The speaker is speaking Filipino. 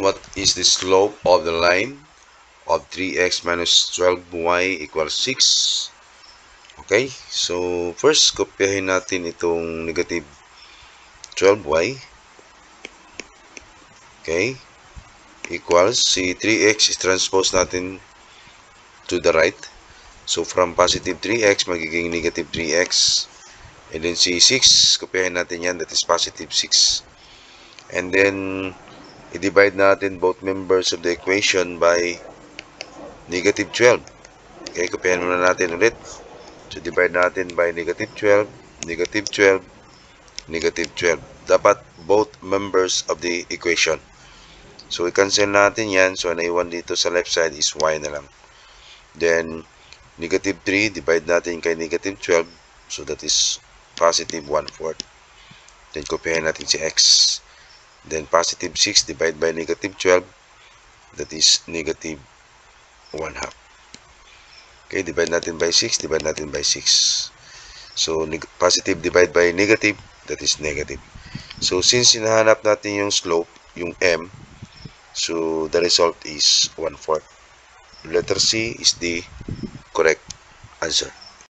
what is the slope of the line of 3x minus 12y equals 6? Okay, so first, kopyahin natin itong negative 12y. Okay, equals, si 3x is transpose natin to the right. So, from positive 3x, magiging negative 3x. And then si 6, kopyahin natin yan, that is positive 6. And then, i-divide natin both members of the equation by negative 12. Okay, kopyahin muna natin ulit. So, divide natin by negative 12, negative 12, negative 12. Dapat both members of the equation. So, i-cancel natin yan. So, naiwan dito sa left side is y na lang. Then, negative 3, divide natin kay negative 12. So, that is positive 1/4. Then, kopyahin natin si x. Then, positive 6, divide by negative 12. That is negative 1/2. Okay, divide natin by 6, divide natin by 6. So, positive divide by negative, that is negative. So, since hinahanap natin yung slope, yung m, so the result is 1/4. Letter C is the correct answer.